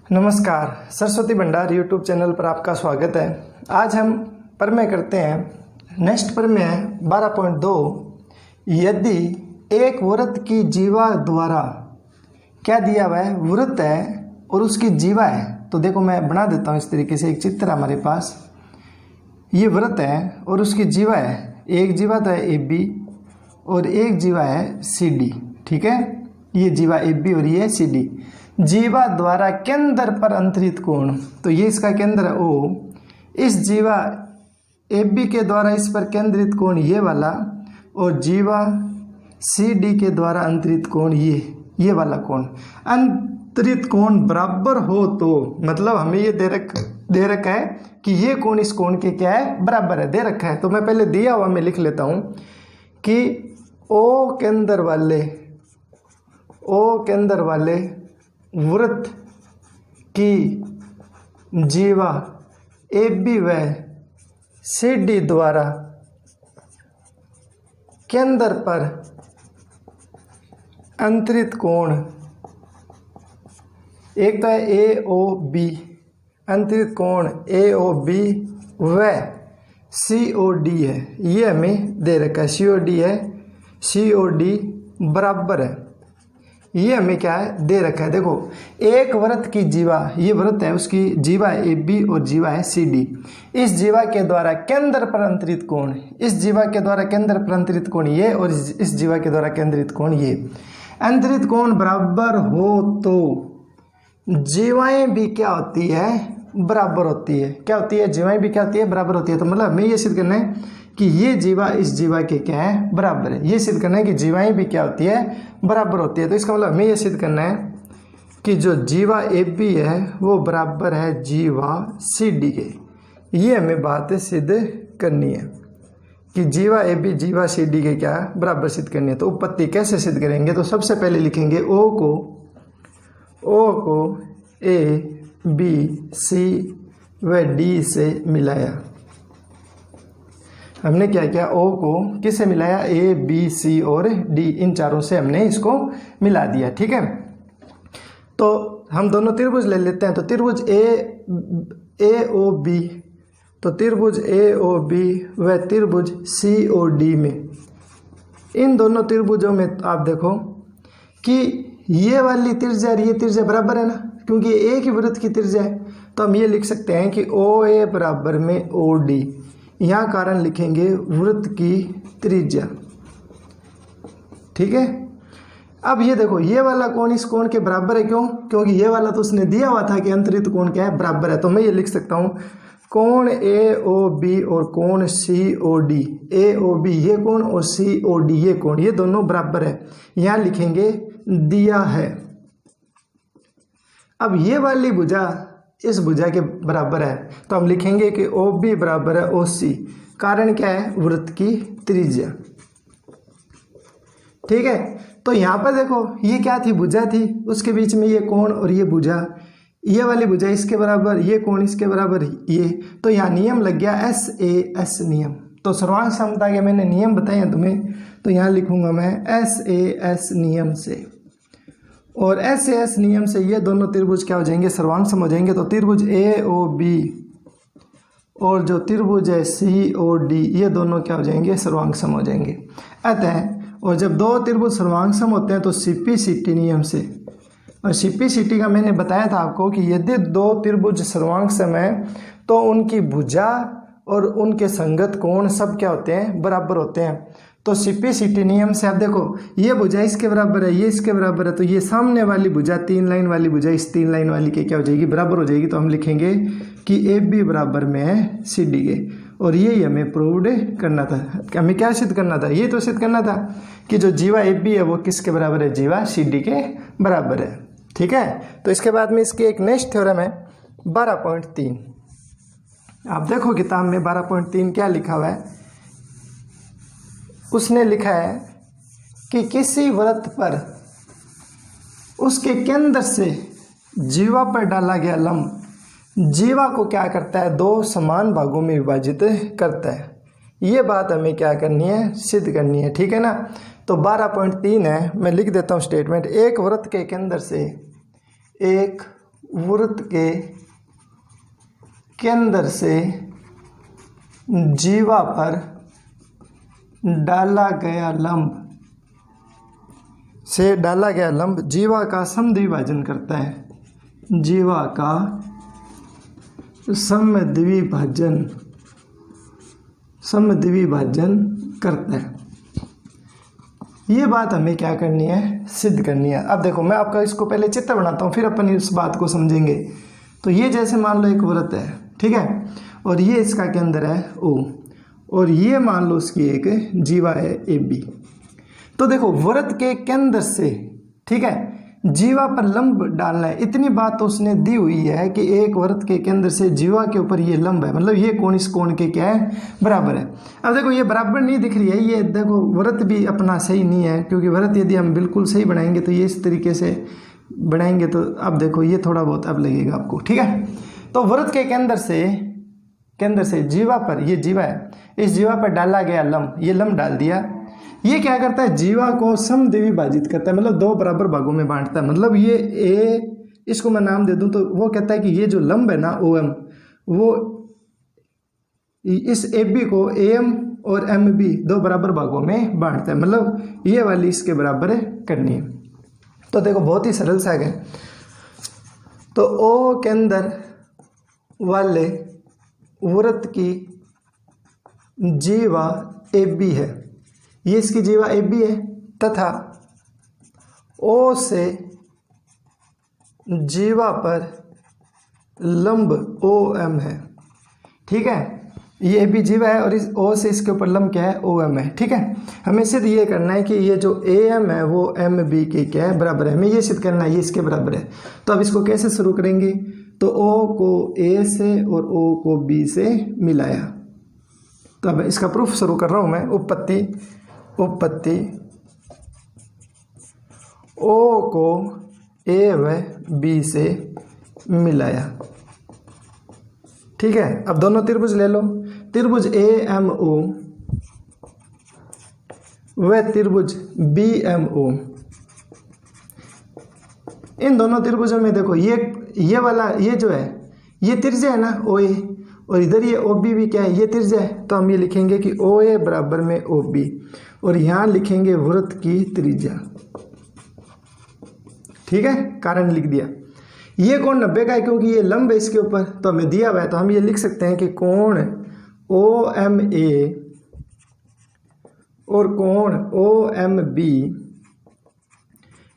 नमस्कार, सरस्वती भंडार YouTube channel पर आपका स्वागत है। आज हम प्रमेय करते हैं। नेक्स्ट प्रमेय है 12.2। यदि एक वृत्त की जीवा द्वारा क्या दिया हुआ है, वृत्त है और उसकी जीवा है। तो देखो मैं बना देता हूँ इस तरीके से। एक चित्र हमारे पास, ये वृत्त है और उसकी जीवा है। एक जीवा तो है AB और एक जीवा है CD। ठीक है, ये जीवा AB और ये CD। जीवा द्वारा केंद्र पर अंतरित कोण, तो ये इसका केंद्र है O। इस जीवा AB के द्वारा इस पर केंद्रित कोण ये वाला, और जीवा CD के द्वारा अंतरित कोण ये वाला कोण। अंतरित कोण बराबर हो तो मतलब हमें ये दे रखा है कि ये कोण इस कोण के क्या है, बराबर है, दे रखा है। तो मैं पहले दिया हुआ मैं लिख लेता हूँ कि O केंद्र वाले वृत्त की जीवा AB व CD द्वारा केंद्र पर अंतरित कोण, एक तो है AOB, अंतरित कोण AOB व COD है, ये हमें दे रखा है। COD है, COD बराबर है, ये हमें क्या है, दे रखा है। देखो एक वृत्त की जीवा, ये वृत्त है, उसकी जीवा है AB और जीवा है CD। इस जीवा के द्वारा केंद्र पर अंतरित कोण, इस जीवा के द्वारा केंद्र पर अंतरित कोण ये, और इस जीवा के द्वारा केंद्रित कोण ये। अंतरित कोण बराबर हो तो जीवाएं भी क्या होती है, बराबर होती है। क्या होती है, जीवाएं भी क्या होती है, बराबर होती है। तो मतलब हमें ये सिद्ध करना है कि ये जीवा इस जीवा के क्या है, बराबर है। ये सिद्ध करना है कि जीवाएं भी क्या होती है, बराबर होती है। तो इसका मतलब हमें ये सिद्ध करना है कि जो जीवा AB है वो बराबर है जीवा CD के। ये हमें बात सिद्ध करनी है कि जीवा AB जीवा CD के क्या बराबर सिद्ध करनी है। तो उत्पत्ति कैसे सिद्ध करेंगे, तो सबसे पहले लिखेंगे O को A B C व D से मिलाया। हमने क्या किया, O को किससे मिलाया, A B C और D, इन चारों से हमने इसको मिला दिया। ठीक है, तो हम दोनों त्रिभुज ले लेते हैं। तो त्रिभुज AOB, तो त्रिभुज AOB व त्रिभुज COD में, इन दोनों त्रिभुजों में आप देखो कि ये वाली त्रिज्या और ये त्रिज्या बराबर है ना, क्योंकि एक ही वृत्त की त्रिज्या है। तो हम ये लिख सकते हैं कि OA बराबर में OD। यहाँ कारण लिखेंगे वृत्त की त्रिज्या। ठीक है, अब ये देखो ये वाला कोण इस कोण के बराबर है। क्यों? क्योंकि ये वाला तो उसने दिया हुआ था कि अंतरित कोण क्या है, बराबर है। तो मैं ये लिख सकता हूँ कोण AOB और कोण COD। AOB ये कोण और COD ये कोण, ये दोनों बराबर है। यहाँ लिखेंगे दिया है। अब ये वाली भुजा इस भुजा के बराबर है, तो हम लिखेंगे कि OB बराबर है OC। कारण क्या है, वृत्त की त्रिज्या। ठीक है, तो यहाँ पर देखो ये क्या थी, भुजा थी, उसके बीच में ये कोण और ये भुजा, ये वाली भुजा इसके बराबर, ये कोण इसके बराबर, ये। तो यहाँ नियम लग गया SAS नियम। तो सर्वांग समता के मैंने नियम बताए हैं तुम्हें, तो यहाँ लिखूंगा मैं SAS नियम से। और SAS नियम से ये दोनों त्रिभुज क्या हो जाएंगे, सर्वांग सम हो जाएंगे। तो त्रिभुज AOB और जो त्रिभुज है COD, ये दोनों क्या हो जाएंगे, सर्वांग सम हो जाएंगे। अतः और जब दो त्रिभुज सर्वांग सम होते हैं तो CPCT नियम से, और CPCT का मैंने बताया था आपको कि यदि दो त्रिभुज सर्वांग सम है तो उनकी भुजा और उनके संगत कोण सब क्या होते हैं, बराबर होते हैं। तो CPCT नियम से आप देखो ये भुजा इसके बराबर है, ये इसके बराबर है, तो ये सामने वाली भुजा 3 लाइन वाली भुजा इस 3 लाइन वाली के क्या हो जाएगी, बराबर हो जाएगी। तो हम लिखेंगे कि AB बराबर में है CD के। और ये हमें प्रूव्ड करना था। हमें क्या सिद्ध करना था, ये तो सिद्ध करना था कि जो जीवा AB है वो किसके बराबर है, जीवा CD के बराबर है। ठीक है, तो इसके बाद में इसकी एक नेक्स्ट थ्योरम है 12.3। आप देखो किताब में 12.3 क्या लिखा हुआ है। उसने लिखा है कि किसी वृत्त पर उसके केंद्र से जीवा पर डाला गया लंब जीवा को क्या करता है, 2 समान भागों में विभाजित करता है। ये बात हमें क्या करनी है, सिद्ध करनी है। ठीक है ना। तो 12.3 है, मैं लिख देता हूँ स्टेटमेंट। एक वृत्त के केंद्र से एक वृत्त के केंद्र से जीवा पर डाला गया लंब जीवा का समद्विभाजन करता है, जीवा का समद्विभाजन करता है। ये बात हमें क्या करनी है, सिद्ध करनी है। अब देखो मैं आपका इसको पहले चित्र बनाता हूँ, फिर अपन इस बात को समझेंगे। तो ये जैसे मान लो एक वृत्त है, ठीक है, और ये इसका केंद्र है O, और ये मान लो उसकी एक जीवा है AB। तो देखो वृत्त के केंद्र से, ठीक है, जीवा पर लंब डालना है। इतनी बात तो उसने दी हुई है कि एक वृत्त के केंद्र से जीवा के ऊपर ये लंब है, मतलब ये कोण इस कोण के क्या है, बराबर है। अब देखो ये बराबर नहीं दिख रही है, ये देखो वृत्त भी अपना सही नहीं है, क्योंकि वृत्त यदि हम बिल्कुल सही बनाएंगे तो ये इस तरीके से बनाएंगे, तो अब देखो ये थोड़ा बहुत अब लगेगा आपको, ठीक है। तो वृत्त के केंद्र से जीवा पर, ये जीवा है, इस जीवा पर डाला गया लंब, ये लंब डाल दिया। ये क्या करता है, जीवा को समद्विभाजित करता है, मतलब दो बराबर भागों में बांटता है। मतलब ये ए, इसको मैं नाम दे दूं तो वो कहता है कि ये जो लंब है ना OM, वो इस AB को AM और MB दो बराबर भागों में बांटता है, मतलब ये वाली इसके बराबर करनी है। तो देखो बहुत ही सरल सा है। तो O केंद्र वाले वृत्त की जीवा AB है, ये इसकी जीवा AB है, तथा O से जीवा पर लंब OM है, ठीक है। ये AB जीवा है और इस O से इसके ऊपर लंब क्या है, OM है, ठीक है। हमें सिद्ध ये करना है कि ये जो AM है वो MB के क्या है, बराबर है। हमें ये सिद्ध करना है ये इसके बराबर है। तो अब इसको कैसे शुरू करेंगे, तो O को A से और O को B से मिलाया। तो अब इसका प्रूफ शुरू कर रहा हूँ मैं। उपपत्ति O को A व B से मिलाया, ठीक है। अब दोनों त्रिभुज ले लो, त्रिभुज AMO व त्रिभुज BMO। इन दोनों त्रिभुजों में देखो ये वाला, ये जो है ये त्रिज्या है ना OA, और इधर ये OB भी क्या है, ये त्रिज्या है। तो हम ये लिखेंगे कि OA बराबर में OB, और यहाँ लिखेंगे वृत्त की त्रिज्या, ठीक है, कारण लिख दिया। ये कोण 90 का है क्योंकि ये लंब है इसके ऊपर, तो हमें दिया हुआ है। तो हम ये लिख सकते हैं कि कोण OMA और कोण OMB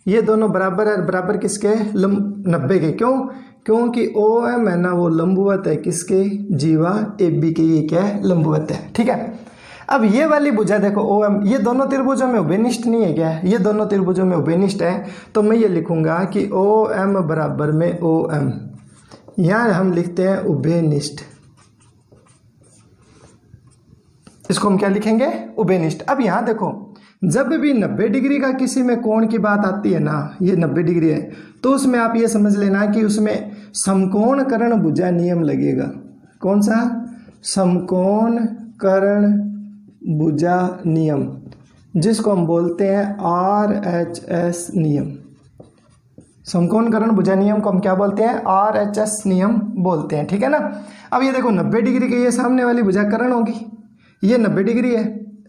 ये दोनों बराबर है, बराबर किसके, 90 के। क्यों, क्योंकि OM है ना वो लंबवत है किसके, जीवा AB के, ये क्या है, लंबवत है, ठीक है। अब ये वाली भुजा देखो OM, ये दोनों त्रिभुजों में उभयनिष्ठ नहीं है क्या, ये दोनों त्रिभुजों में उभयनिष्ठ है। तो मैं ये लिखूंगा कि OM बराबर में OM, यहाँ हम लिखते हैं उभयनिष्ठ, इसको हम क्या लिखेंगे, उभयनिष्ठ। अब यहाँ देखो जब भी 90 डिग्री का किसी में कोण की बात आती है ना, ये 90 डिग्री है, तो उसमें आप ये समझ लेना कि उसमें समकोणकरण भुजा नियम लगेगा। कौन सा, समकोणकरण भुजा नियम, जिसको हम बोलते हैं RHS नियम। समकोणकरण भुजा नियम को हम क्या बोलते हैं, RHS नियम बोलते हैं, ठीक है ना। अब ये देखो 90 डिग्री के ये सामने वाली भुजा कर्ण होगी, ये 90 डिग्री है,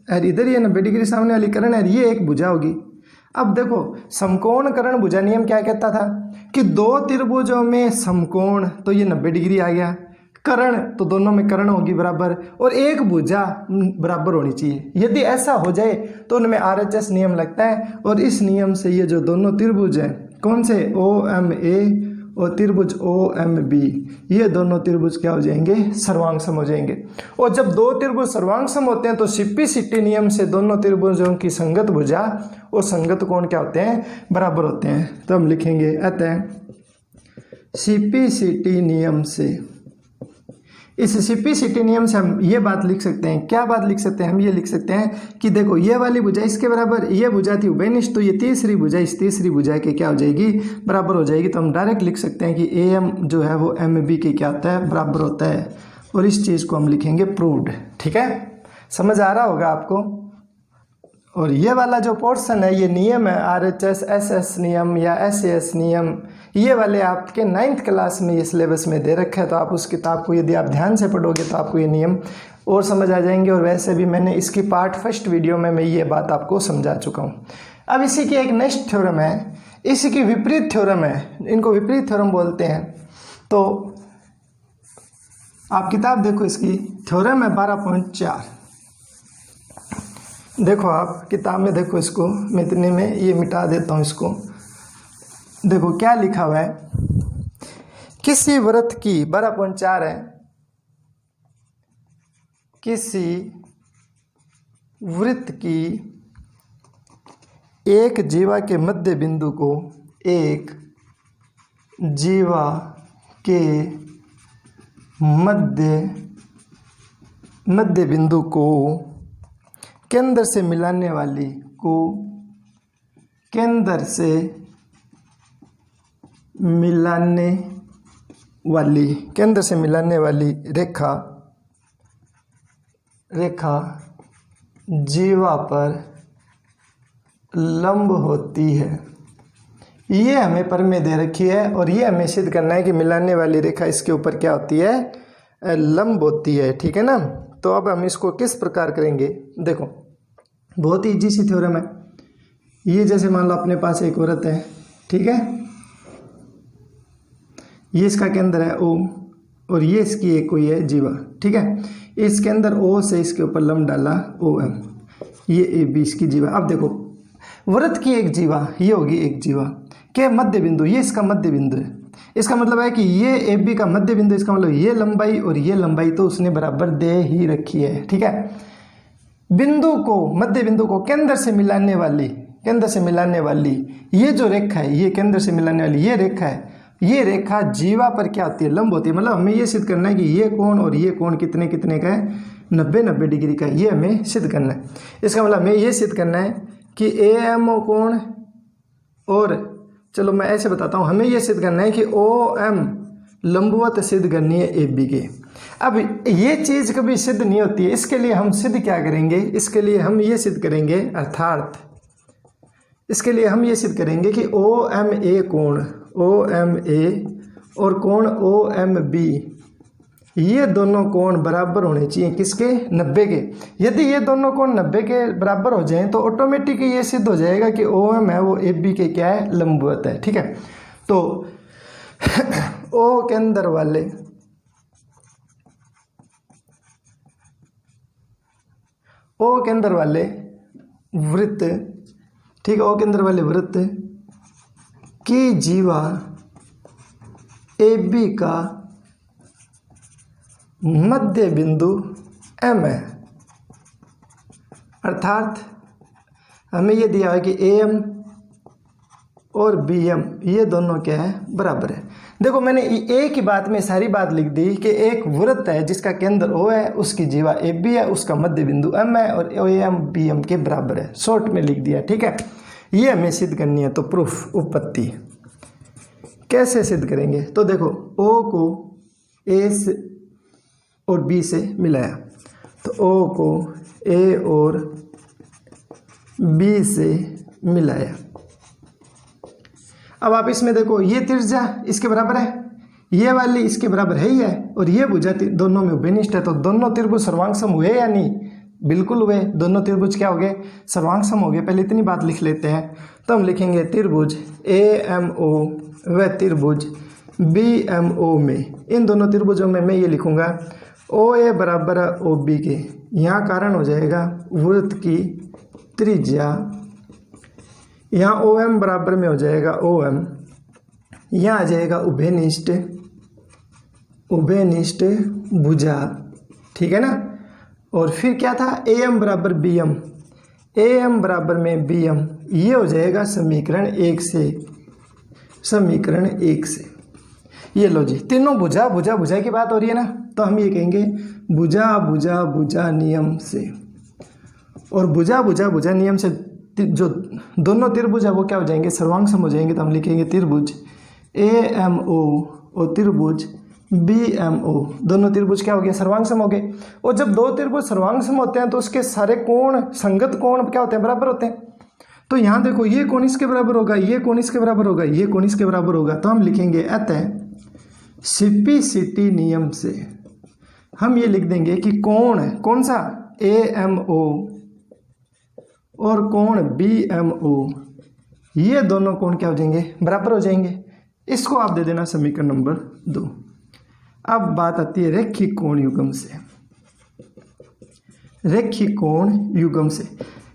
और इधर ये 90 डिग्री सामने वाली कर्ण है, ये एक भुजा होगी। अब देखो समकोणकरण भुजा नियम क्या कहता था कि दो त्रिभुजों में समकोण, तो ये 90 डिग्री आ गया, कर्ण तो दोनों में कर्ण होगी बराबर, और एक भुजा बराबर होनी चाहिए। यदि ऐसा हो जाए तो उनमें RHS नियम लगता है, और इस नियम से ये जो दोनों त्रिभुज हैं, कौन से, OMA और त्रिभुज OMB, ये दोनों त्रिभुज क्या हो जाएंगे, सर्वांगसम हो जाएंगे। और जब दो त्रिभुज सर्वांगसम होते हैं तो CP-CT नियम से दोनों त्रिभुजों की संगत भुजा और संगत कोण क्या होते हैं, बराबर होते हैं। तो हम लिखेंगे अतः CP-CT नियम से, इस CP-CT नियम से हम ये बात लिख सकते हैं, क्या बात लिख सकते हैं, हम ये लिख सकते हैं कि देखो ये वाली भुजा इसके बराबर, ये भुजा थी उभयनिष्ठ, तो ये तीसरी भुजा इस तीसरी भुजा के क्या हो जाएगी, बराबर हो जाएगी। तो हम डायरेक्ट लिख सकते हैं कि AM जो है वो MB के क्या होता है, बराबर होता है, और इस चीज़ को हम लिखेंगे प्रूव्ड, ठीक है। समझ आ रहा होगा आपको। और ये वाला जो पोर्शन है ये नियम है, RHS SS नियम या SAS नियम, ये वाले आपके 9th क्लास में ये सिलेबस में दे रखा है। तो आप उस किताब को यदि आप ध्यान से पढ़ोगे तो आपको ये नियम और समझ आ जाएंगे। और वैसे भी मैंने इसकी पार्ट फर्स्ट वीडियो में मैं ये बात आपको समझा चुका हूँ। अब इसी की एक नेक्स्ट थ्योरम है, इसी की विपरीत थ्योरम है, इनको विपरीत थ्योरम बोलते हैं। तो आप किताब देखो, इसकी थ्योरम है 12.4। देखो आप किताब में देखो, इसको मैं इतने में ये मिटा देता हूँ इसको। देखो क्या लिखा हुआ है, किसी व्रत की 12.4 है, किसी वृत्त की एक जीवा के मध्य बिंदु को, एक जीवा के मध्य बिंदु को केंद्र से मिलाने वाली केंद्र से मिलाने वाली रेखा जीवा पर लंब होती है। ये हमें प्रमेय दे रखी है और ये हमें सिद्ध करना है कि मिलाने वाली रेखा इसके ऊपर क्या होती है, लंब होती है। ठीक है ना। तो अब हम इसको किस प्रकार करेंगे, देखो बहुत ही इजी सी थ्योरम है। ये जैसे मान लो अपने पास एक वृत्त है, ठीक है, ये इसका केंद्र है O और ये इसकी एक कोई है जीवा, ठीक है। इसके अंदर O से इसके ऊपर लंब डाला OM, ये AB इसकी जीवा। अब देखो वृत्त की एक जीवा, ये होगी एक जीवा के मध्य बिंदु, ये इसका मध्य बिंदु है। इसका मतलब है कि ये AB का मध्य बिंदु, इसका मतलब ये लंबाई और ये लंबाई तो उसने बराबर दे ही रखी है। ठीक है। बिंदु को, मध्य बिंदु को केंद्र से मिलाने वाली ये जो रेखा है, ये केंद्र से मिलाने वाली ये रेखा है, ये रेखा जीवा पर क्या होती है, लंब होती है। मतलब हमें ये सिद्ध करना है कि ये कोण और ये कोण कितने कितने का है, 90 डिग्री का। ये हमें सिद्ध करना है। इसका मतलब हमें ये सिद्ध करना है कि AM कोण, और चलो मैं ऐसे बताता हूँ, हमें ये सिद्ध करना है कि OM लंबवत सिद्ध करनी है AB के। अब ये चीज़ कभी सिद्ध नहीं होती है, इसके लिए हम सिद्ध क्या करेंगे, इसके लिए हम ये सिद्ध करेंगे, अर्थात इसके लिए हम ये सिद्ध करेंगे कि OMA कोण, OMA और कोण OMB, ये दोनों कोण बराबर होने चाहिए किसके, 90 के। यदि ये दोनों कोण 90 के बराबर हो जाएं तो ऑटोमेटिक ये सिद्ध हो जाएगा कि OM है वो AB के क्या है, लंबवत है। ठीक है। तो O के अंदर वाले वृत्त, ठीक है, O के अंदर वाले वृत्त की जीवा AB का मध्य बिंदु M है। अर्थात हमें ये दिया है कि AM और BM ये दोनों क्या है, बराबर है। देखो मैंने एक ही बात में सारी बात लिख दी कि एक वृत्त है जिसका केंद्र O है, उसकी जीवा AB है, उसका मध्य बिंदु M है और AM BM के बराबर है। शॉर्ट में लिख दिया। ठीक है। ये हमें सिद्ध करनी है। तो प्रूफ, उपपत्ति कैसे सिद्ध करेंगे, तो देखो O को A से और B से मिलाया, तो O को A और B से मिलाया। अब आप इसमें देखो ये त्रिज्या इसके बराबर है, ये वाली इसके बराबर है ही है, और ये भुजा दोनों में उभयनिष्ठ है। तो दोनों त्रिभुज सर्वांगसम हुए या नहीं, बिल्कुल हुए। दोनों त्रिभुज क्या हो गए, सर्वांगसम हो गए। पहले इतनी बात लिख लेते हैं। तो हम लिखेंगे त्रिभुज AMO व त्रिभुज BMO में, इन दोनों त्रिभुजों में मैं ये लिखूंगा OA बराबर OB के। यहाँ कारण हो जाएगा वृत्त की त्रिज्या, यहाँ OM बराबर में हो जाएगा OM, यहाँ आ जाएगा उभयनिष्ठ भुजा। ठीक है ना। और फिर क्या था, AM बराबर BM, AM बराबर में BM, ये हो जाएगा समीकरण 1 से। ये लो जी, तीनों भुजा की बात हो रही है ना, तो हम ये कहेंगे भुजा नियम से। और भुजा नियम से जो दोनों त्रिभुज है वो क्या हो जाएंगे, सर्वांगसम हो जाएंगे। तो हम लिखेंगे त्रिभुज AMO और त्रिभुज BMO, दोनों त्रिभुज क्या हो गए, सर्वांग सम हो गए। और जब दो त्रिभुज सर्वांग सम होते हैं तो उसके सारे कोण, संगत कोण क्या होते हैं, बराबर होते हैं। तो यहाँ देखो ये कोण इसके बराबर होगा, ये कोण इसके बराबर होगा, ये कोण इसके बराबर होगा। तो हम लिखेंगे अतः सिपिसिटी नियम से हम ये लिख देंगे कि कोण कौन सा AMO और कोण BMO, ये दोनों कोण क्या हो जाएंगे, बराबर हो जाएंगे। इसको आप दे देना समीकरण नंबर 2। अब बात आती है रेखिक कोण युग्म से। रेखिक कोण युग्म से,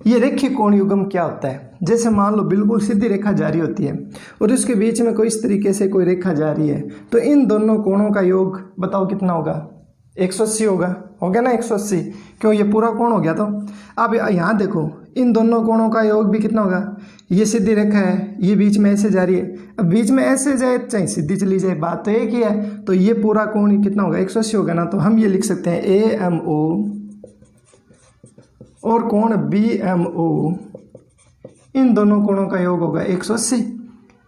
ये रेखिक कोण युग्म क्या होता है, जैसे मान लो बिल्कुल सीधी रेखा जा रही होती है और इसके बीच में कोई इस तरीके से कोई रेखा जा रही है, तो इन दोनों कोणों का योग बताओ कितना होगा, 180 होगा, हो गया ना 180, क्यों ये पूरा कोण हो गया। तो अब यहाँ देखो इन दोनों कोणों का योग भी कितना होगा, ये सीधी रेखा है, ये बीच में ऐसे जा रही है, अब बीच में ऐसे जाए चाहे सीधी चली जाए, बात तो एक ही है। तो ये पूरा कोण कितना होगा, 180 होगा ना। तो हम ये लिख सकते हैं AMO और कोण BMO, इन दोनों कोणों का योग होगा 180।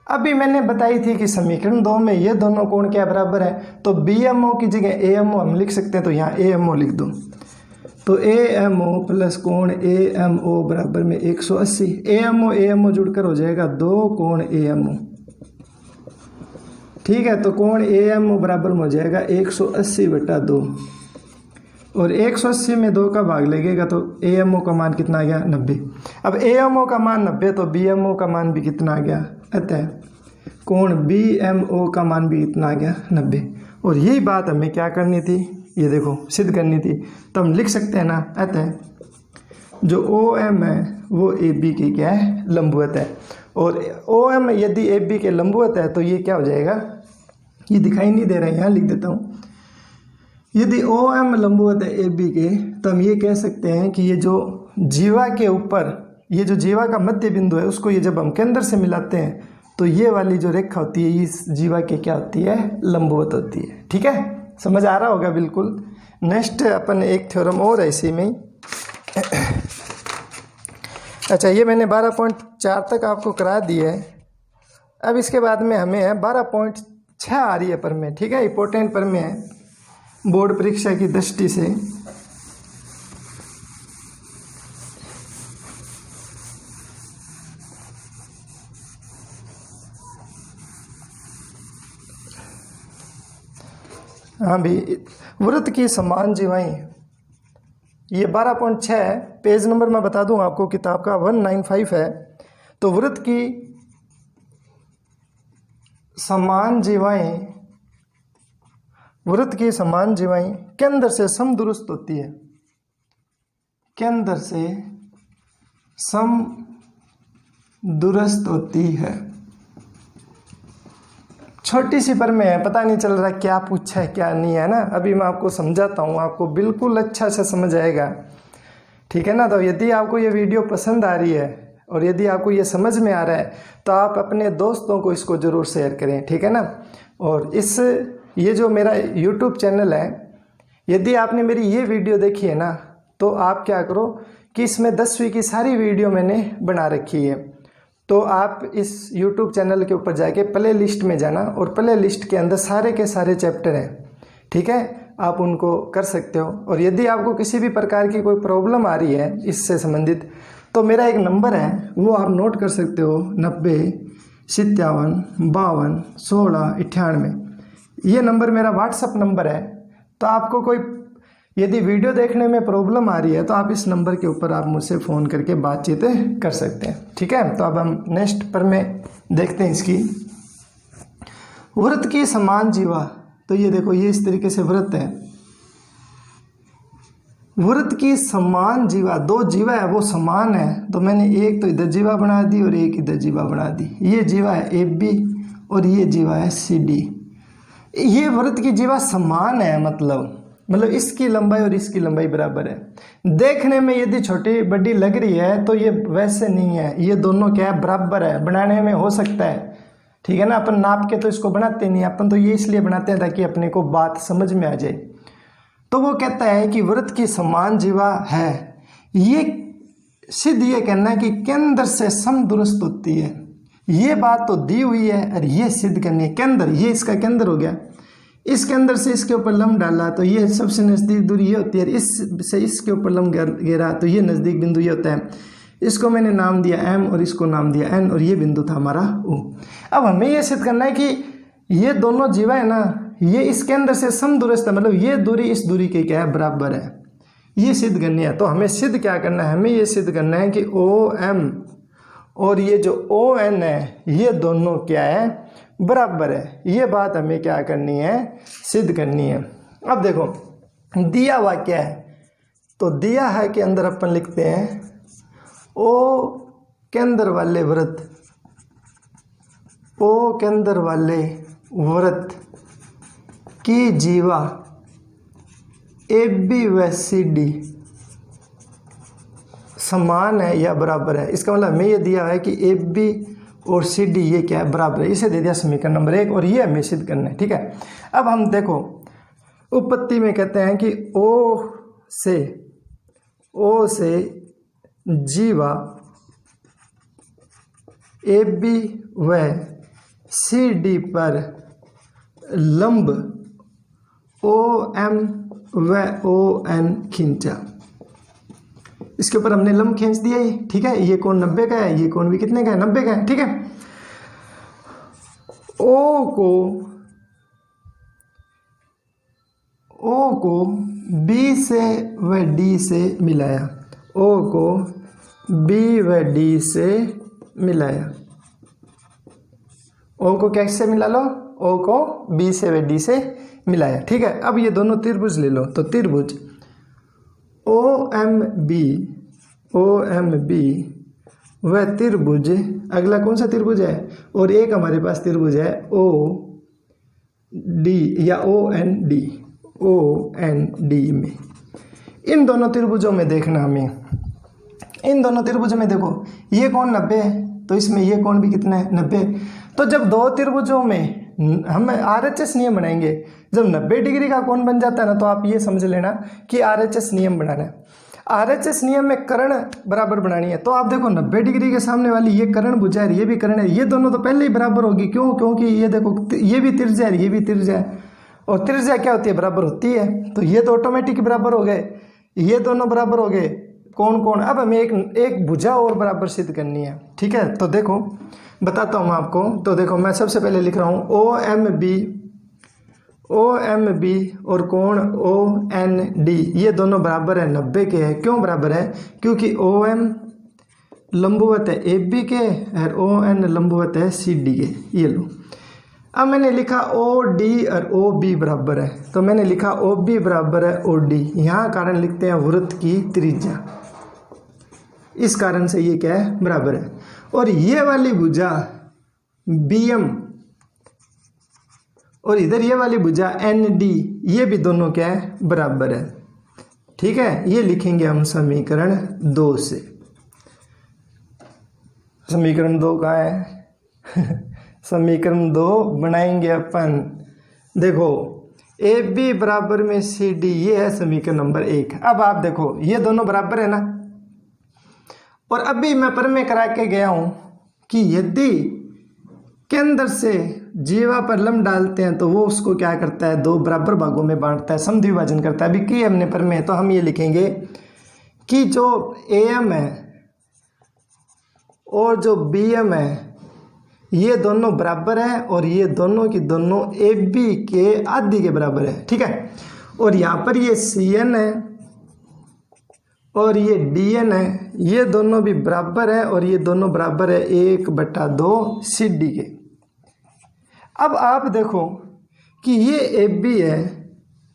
अभी मैंने बताई थी कि समीकरण 2 में ये दोनों कोण क्या बराबर है, तो BMO की जगह AMO हम लिख सकते हैं। तो यहाँ AMO लिख दो, तो AMO प्लस कोण AMO बराबर में 180। AMO जुड़कर हो जाएगा 2 कोण AMO, ठीक है। तो कोण AMO बराबर में हो जाएगा 180/2 और 180 में 2 का भाग लगेगा तो AMO का मान कितना आ गया, 90। अब AMO का मान 90 तो BMO का मान भी कितना आ गया, अतः कोण BMO का मान भी कितना आ गया, 90। और यही बात हमें क्या करनी थी, ये देखो सिद्ध करनी थी। तो हम लिख सकते हैं ना, अतः जो OM है वो AB के क्या है, लंबवत है। और OM यदि AB के लंबवत है तो ये क्या हो जाएगा, ये दिखाई नहीं दे रहा है, यहाँ लिख देता हूँ। यदि OM लंबवत है AB के, तो हम ये कह सकते हैं कि ये जो जीवा के ऊपर, ये जो जीवा का मध्य बिंदु है उसको ये जब हम केंद्र से मिलाते हैं तो ये वाली जो रेखा होती है इस जीवा के क्या होती है, लंबवत होती है। ठीक है, समझ आ रहा होगा बिल्कुल। नेक्स्ट अपन एक थ्योरम और है इसी में। अच्छा, ये मैंने 12.4 तक आपको करा दिया है। अब इसके बाद में हमें है 12.6 आ रही है पर में, ठीक है, इंपॉर्टेंट पर में है बोर्ड परीक्षा की दृष्टि से। हाँ भी, वृत्त की समान जीवाएं, ये 12.6 है। पेज नंबर मैं बता दूं आपको, किताब का 195 है। तो वृत्त की समान जीवाएं, वृत्त की समान जीवाएं केंद्र से समदुरुस्त होती है, केंद्र से समदुरुस्त होती है। छोटी सी पर में है, पता नहीं चल रहा क्या पूछा है क्या नहीं है ना। अभी मैं आपको समझाता हूँ, आपको बिल्कुल अच्छा से समझ आएगा, ठीक है ना। तो यदि आपको ये वीडियो पसंद आ रही है और यदि आपको ये समझ में आ रहा है तो आप अपने दोस्तों को इसको ज़रूर शेयर करें, ठीक है ना। और ये जो मेरा YouTube चैनल है, यदि आपने मेरी ये वीडियो देखी है ना, तो आप क्या करो कि इसमें 10वीं की सारी वीडियो मैंने बना रखी है। तो आप इस YouTube चैनल के ऊपर जाके प्ले लिस्ट में जाना और प्ले लिस्ट के अंदर सारे के सारे चैप्टर हैं, ठीक है, आप उनको कर सकते हो। और यदि आपको किसी भी प्रकार की कोई प्रॉब्लम आ रही है इससे संबंधित, तो मेरा एक नंबर है वो आप नोट कर सकते हो, 90 57 52 16 98। ये नंबर मेरा व्हाट्सअप नंबर है। तो आपको कोई यदि वीडियो देखने में प्रॉब्लम आ रही है तो आप इस नंबर के ऊपर आप मुझसे फ़ोन करके बातचीत कर सकते हैं, ठीक है। तो अब हम नेक्स्ट पर में देखते हैं इसकी वृत्त की समान जीवा। तो ये देखो, ये इस तरीके से वृत्त है, वृत्त की समान जीवा, दो जीवा है वो समान है, तो मैंने एक तो इधर जीवा बना दी और एक इधर जीवा बना दी। ये जीवा है AB और ये जीवा है CD। ये वृत्त की जीवा समान है, मतलब इसकी लंबाई और इसकी लंबाई बराबर है। देखने में यदि छोटी बड़ी लग रही है तो ये वैसे नहीं है, ये दोनों क्या है, बराबर है। बनाने में हो सकता है, ठीक है ना, अपन नाप के तो इसको बनाते नहीं, अपन तो ये इसलिए बनाते हैं ताकि अपने को बात समझ में आ जाए। तो वो कहता है कि वृत्त की समान जीवा है, ये सिद्ध ये कहना है कि केंद्र से समदुरुस्त होती है। ये बात तो दी हुई है और ये सिद्ध करनी है। केंद्र, ये इसका केंद्र हो गया, इसके अंदर से इसके ऊपर लंब डाला तो ये सबसे नज़दीक दूरी ये होती है, इससे इसके ऊपर लंब गिरा तो ये नज़दीक बिंदु ये होता है। इसको मैंने नाम दिया m और इसको नाम दिया n और ये बिंदु था हमारा O। अब हमें ये सिद्ध करना है कि ये दोनों जीवा है ना, ये इसके अंदर से समदूरस्थ है, मतलब ये दूरी इस दूरी के क्या है, बराबर है। ये सिद्ध करनी है। तो हमें सिद्ध क्या करना है, हमें ये सिद्ध करना है कि OM और ये जो ON है ये दोनों क्या है, बराबर है। ये बात हमें क्या करनी है, सिद्ध करनी है। अब देखो दिया हुआ क्या है, तो दिया है कि अंदर अपन लिखते हैं O केंद्र वाले वृत्त, O केंद्र वाले वृत्त की जीवा AB व CD समान है या बराबर है। इसका मतलब हमें ये दिया है कि AB और CD ये क्या है, बराबर है। इसे दे दिया समीकरण नंबर 1 और ये हमें सिद्ध करना है, ठीक है। अब हम देखो उत्पत्ति में कहते हैं कि O से जीवा AB व CD पर लंब OM व ON खींचा। इसके ऊपर हमने लंब खींच दिया ही, ठीक है। ये कोण 90 का है, ये कोण भी कितने का है, 90 का है, ठीक है। O को B से व D से मिलाया, O को B व D से मिलाया। O को कैसे मिला लो, O को B से व D से मिलाया, ठीक है। अब ये दोनों त्रिभुज ले लो, तो त्रिभुज OMB व त्रिभुज, अगला कौन सा त्रिभुज है, और एक हमारे पास त्रिभुज है OD या OND में। इन दोनों त्रिभुजों में देखना हमें, इन दोनों त्रिभुजों में देखो ये कोण 90 है तो इसमें ये कोण भी कितना है, 90। तो जब दो त्रिभुजों में हम RHS नियम बनाएंगे, जब 90 डिग्री का कोण बन जाता है ना, तो आप ये समझ लेना कि RHS नियम बनाना है। RHS नियम में कर्ण बराबर बनानी है। तो आप देखो 90 डिग्री के सामने वाली ये कर्ण भुजा है, ये भी कर्ण है, ये दोनों तो पहले ही बराबर होगी। क्यों? क्योंकि ये देखो ये भी त्रिज्या है, ये भी त्रिज्या है, और त्रिज्या क्या होती है, बराबर होती है। तो ये तो ऑटोमेटिक बराबर हो गए, ये दोनों बराबर हो गए, कौन। अब हमें एक भुजा और बराबर सिद्ध करनी है, ठीक है। तो देखो बताता हूँ आपको। तो देखो मैं सबसे पहले लिख रहा हूँ OMB और कोण OND ये दोनों बराबर है 90 के है। क्यों बराबर है? क्योंकि OM लंबवत है AB के और ON लंबवत है CD के। ये लो, अब मैंने लिखा OD और OB बराबर है, तो मैंने लिखा OB बराबर है OD। यहाँ कारण लिखते हैं वृत्त की त्रिज्या, इस कारण से ये क्या है, बराबर है। और ये वाली भुजा BM और इधर ये वाली भुजा ND ये भी दोनों क्या है, बराबर है, ठीक है। ये लिखेंगे हम समीकरण 2 से। समीकरण 2 कहाँ है? समीकरण 2 बनाएंगे अपन। देखो AB बराबर में CD, ये है समीकरण नंबर 1। अब आप देखो ये दोनों बराबर है ना, और अभी मैं प्रमेय करा के गया हूं कि यदि केंद्र से जीवा पर लंब डालते हैं तो वो उसको क्या करता है, 2 बराबर भागों में बांटता है, समद्विभाजन करता है। अभी की हमने प्रमेय, तो हम ये लिखेंगे कि जो AM है और जो BM है ये दोनों बराबर है, और ये दोनों की दोनों AB के आधी के बराबर है, ठीक है। और यहाँ पर ये CN है और ये DN है, ये दोनों भी बराबर है, और ये दोनों बराबर है 1/2 CD के। अब आप देखो कि ये AB है,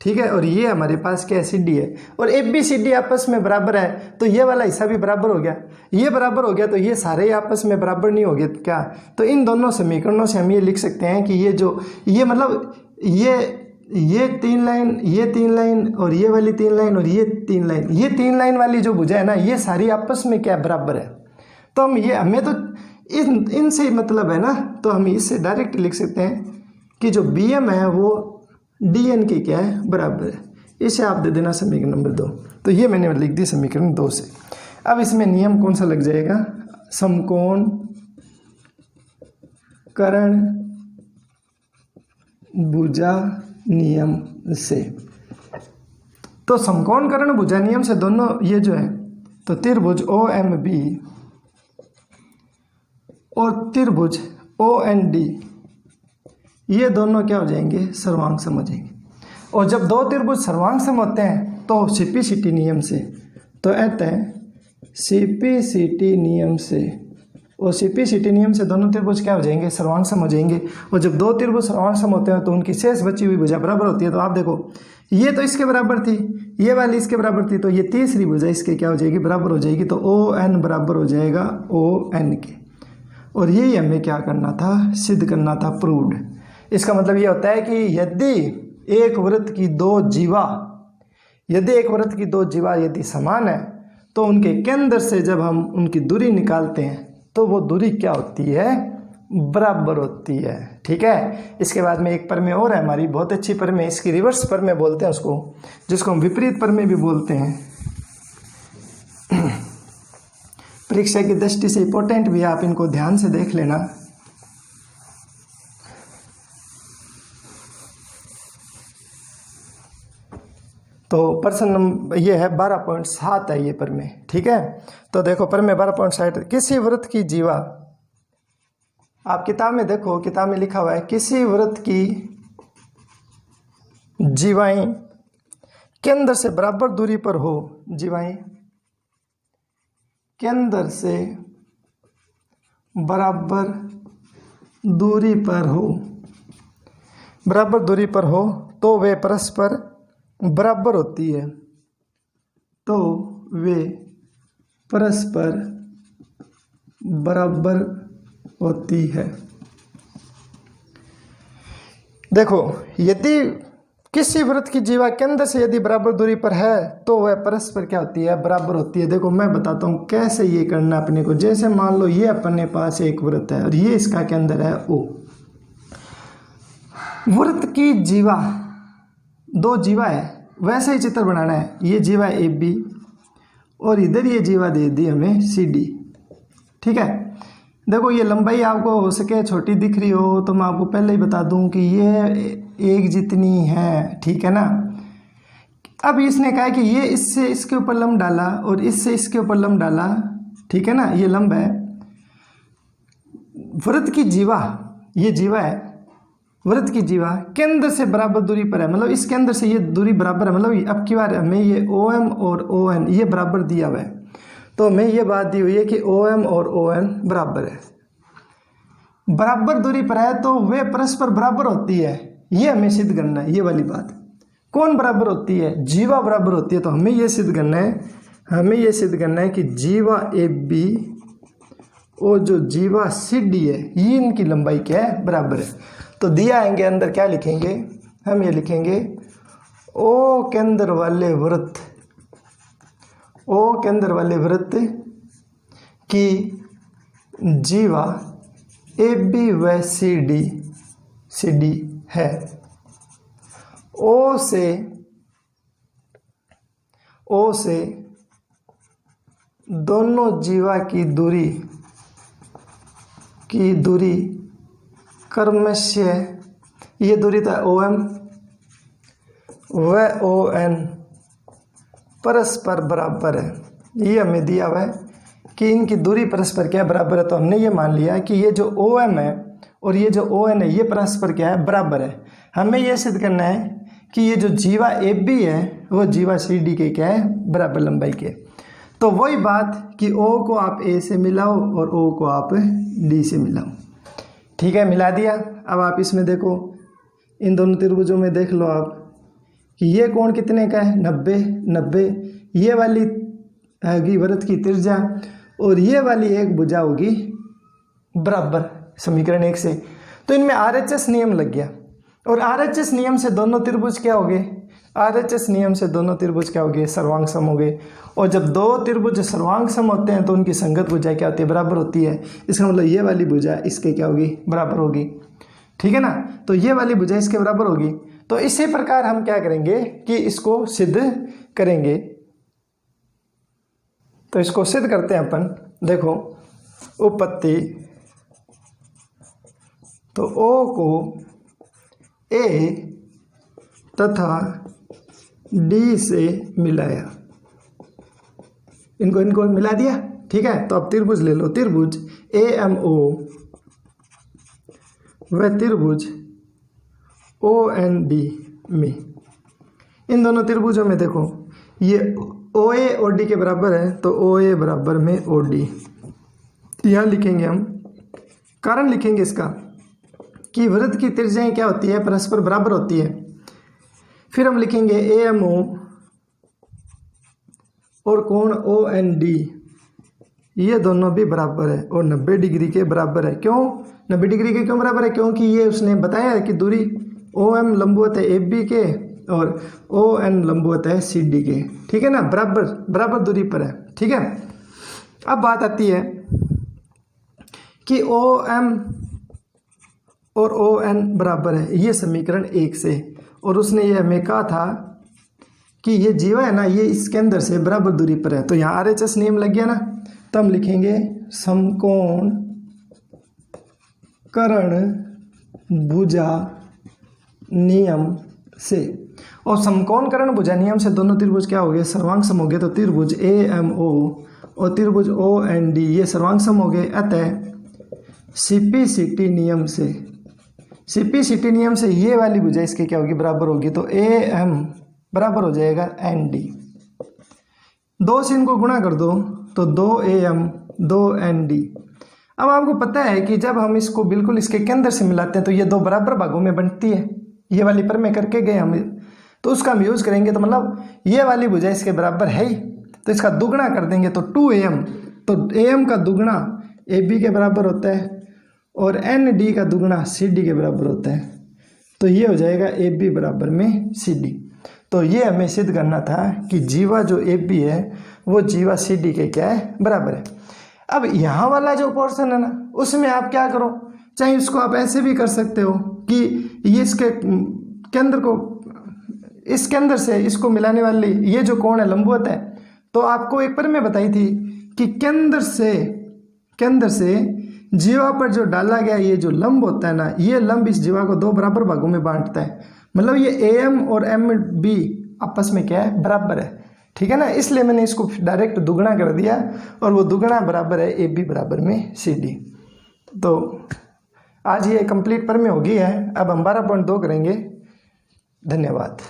ठीक है, और ये हमारे पास क्या है, CD है, और AB CD आपस में बराबर है, तो ये वाला हिस्सा भी बराबर हो गया, ये बराबर हो गया, तो ये सारे आपस में बराबर नहीं हो गए क्या? तो इन दोनों समीकरणों से हम ये लिख सकते हैं कि ये जो ये मतलब ये 3 लाइन, ये 3 लाइन, और ये वाली 3 लाइन, और ये 3 लाइन, ये 3 लाइन वाली जो भुजा है ना, ये सारी आपस में क्या बराबर है। तो हम ये हमें तो इनसे मतलब है ना, तो हम इससे डायरेक्ट लिख सकते हैं कि जो BM है वो DN के क्या है, बराबर है। इसे आप दे देना समीकरण नंबर 2। तो ये मैंने लिख दी समीकरण 2 से। अब इसमें नियम कौन सा लग जाएगा, समकोण कर्ण भुजा नियम से। तो समकोण कर्ण भुजा नियम से दोनों ये जो है, तो त्रिभुज OMB और त्रिभुज OND ये दोनों क्या हो जाएंगे, सर्वांग सम हो जाएंगे। और जब दो त्रिभुज सर्वांग सम होते हैं तो CPCT नियम से, तो अतः CPCT नियम से और CPCT नियम से दोनों त्रिभुज क्या हो जाएंगे, सर्वांग सम हो जाएंगे। और जब दो त्रिभुज सर्वांग सम होते हैं तो उनकी शेष बची हुई भुजा बराबर होती है। तो आप देखो ये तो इसके बराबर थी, ये वाली इसके बराबर थी, तो ये तीसरी भुजा इसके क्या हो जाएगी, बराबर हो जाएगी। तो ON बराबर हो जाएगा ON के। और यही हमें क्या करना था, सिद्ध करना था, प्रूव्ड। इसका मतलब ये होता है कि यदि एक वृत्त की दो जीवा यदि समान है तो उनके केंद्र से जब हम उनकी दूरी निकालते हैं तो वो दूरी क्या होती है, बराबर होती है। ठीक है। इसके बाद में एक प्रमेय और है हमारी, बहुत अच्छी प्रमेय, इसकी रिवर्स प्रमेय बोलते हैं उसको, जिसको हम विपरीत प्रमेय भी बोलते हैं। परीक्षा की दृष्टि से इंपॉर्टेंट भी है, आप इनको ध्यान से देख लेना। तो प्रश्न नंबर ये है 12.7 है ये प्रमेय। ठीक है। तो देखो प्रमेय 12.7, किसी वृत्त की जीवा, आप किताब में देखो, किताब में लिखा हुआ है किसी वृत्त की जीवाएं केंद्र से बराबर दूरी पर हो, जीवाएं केंद्र से बराबर दूरी पर हो तो वे परस्पर बराबर होती है, तो वे परस्पर बराबर होती है। देखो यदि किसी वृत्त की जीवा केंद्र से यदि बराबर दूरी पर है तो वह परस्पर क्या होती है, बराबर होती है। देखो मैं बताता हूँ कैसे ये करना अपने को। जैसे मान लो ये अपने पास एक वृत्त है और ये इसका केंद्र है O। वृत्त की जीवा, दो जीवा है, वैसे ही चित्र बनाना है। ये जीवा AB और इधर ये जीवा दे दी हमें CD। ठीक है। देखो ये लंबाई आपको हो सके छोटी दिख रही हो तो मैं आपको पहले ही बता दूं कि ये एक जितनी है। ठीक है ना। अब इसने कहा कि ये इससे इसके ऊपर लंब डाला और इससे इसके ऊपर लंब डाला। ठीक है ना। ये लंब है। वृत्त की जीवा, ये जीवा है, वृत्त की जीवा केंद्र से बराबर दूरी पर है, मतलब इस केंद्र से ये दूरी बराबर है। मतलब अब की बार हमें ये OM और ON ये बराबर दिया हुआ है, तो हमें ये बात दी हुई है कि OM और ON बराबर है। बराबर दूरी पर है तो वे परस्पर बराबर होती है, ये हमें सिद्ध करना है। ये वाली बात कौन बराबर होती है, जीवा बराबर होती है। तो हमें ये सिद्ध करना है, कि जीवा AB और जो जीवा CD है ये इनकी लंबाई क्या है, बराबर है। तो दिया आएंगे अंदर क्या लिखेंगे, हम ये लिखेंगे O केंद्र वाले वृत्त की जीवा AB व CD है। O से दोनों जीवा की दूरी क्रमशः, ये दूरी था OM व ON परस्पर बराबर है। ये हमें दिया हुआ है कि इनकी दूरी परस्पर क्या बराबर है। तो हमने ये मान लिया कि ये जो OM है और ये जो ON है ये परस्पर क्या है, बराबर है। हमें ये सिद्ध करना है कि ये जो जीवा AB है वो जीवा CD के क्या है, बराबर लंबाई के। तो वही बात कि O को आप A से मिलाओ और O को आप D से मिलाओ। ठीक है, मिला दिया। अब आप इसमें देखो, इन दोनों त्रिभुजों में देख लो आप कि ये कोण कितने का है, 90। ये वाली होगी वृत्त की त्रिज्या और ये वाली एक भुजा होगी बराबर, समीकरण 1 से। तो इनमें RHS नियम लग गया और RHS नियम से दोनों त्रिभुज क्या हो गए, सर्वांग सम हो गए। और जब दो त्रिभुज सर्वांग सम होते हैं तो उनकी संगत भुजा क्या होती है, बराबर होती है। इसका मतलब ये वाली भुजा इसके क्या होगी, बराबर होगी। ठीक है ना। तो ये वाली भुजा इसके बराबर होगी। तो इसी प्रकार हम क्या करेंगे कि इसको सिद्ध करेंगे। तो इसको सिद्ध करते हैं अपन। देखो उपपत्ति, तो O को A तथा डी से मिलाया। इनको मिला दिया, ठीक है। तो अब त्रिभुज ले लो, त्रिभुज AMO व त्रिभुज OND में, इन दोनों त्रिभुजों में देखो ये OA OD के बराबर है, तो OA बराबर में OD। यहाँ लिखेंगे हम, कारण लिखेंगे इसका कि वृत्त की त्रिज्याएं क्या होती है, परस्पर बराबर होती है। फिर हम लिखेंगे AMO और कोण OND ये दोनों भी बराबर है और 90 डिग्री के बराबर है। क्यों 90 डिग्री के क्यों बराबर है? क्योंकि ये उसने बताया है कि दूरी OM लंबवत है AB के और ON लंबवत है CD के, ठीक है ना, बराबर दूरी पर है, ठीक है। अब बात आती है कि OM और ON बराबर है, ये समीकरण 1 से, और उसने ये हमें कहा था कि ये जीवा है ना, ये इसके अंदर से बराबर दूरी पर है। तो यहाँ RHS नियम लग गया ना, तो हम लिखेंगे समकोण कर्ण भुजा नियम से, और समकोण कर्ण भुजा नियम से दोनों त्रिभुज क्या हो गए, सर्वांग सम हो गए। तो त्रिभुज AMO और त्रिभुज OND ये सर्वांग सम हो गए। अतः CPCT नियम से ये वाली भुजा इसके क्या होगी, बराबर होगी। तो AM बराबर हो जाएगा ND। 2 से इनको गुणा कर दो तो 2AM 2ND। अब आपको पता है कि जब हम इसको बिल्कुल इसके केंद्र से मिलाते हैं तो ये 2 बराबर भागों में बनती है। ये वाली पर में करके गए हम, तो उसका हम यूज़ करेंगे। तो मतलब ये वाली भुजा इसके बराबर है ही, तो इसका दुगुना कर देंगे तो 2AM। तो AM का दुगुना AB के बराबर होता है और ND का दुगुना CD के बराबर होता है। तो ये हो जाएगा AB बराबर में CD। तो ये हमें सिद्ध करना था कि जीवा जो AB है वो जीवा CD के क्या है, बराबर है। अब यहाँ वाला जो पोर्शन है ना, उसमें आप क्या करो, चाहे इसको आप ऐसे भी कर सकते हो कि ये इसके केंद्र को, इस केंद्र से इसको मिलाने वाली ये जो कोण है लंबवत है। तो आपको एक पर मैं बताई थी कि केंद्र से जीवा पर जो डाला गया ये जो लंब होता है ना, ये लंब इस जीवा को 2 बराबर भागों में बांटता है। मतलब ये AM और MB आपस में क्या है, बराबर है, ठीक है ना। इसलिए मैंने इसको डायरेक्ट दुगना कर दिया और वो दुगना बराबर है AB बराबर में CD। तो आज ये कंप्लीट पर में हो गई है। अब हम 12.2 करेंगे। धन्यवाद।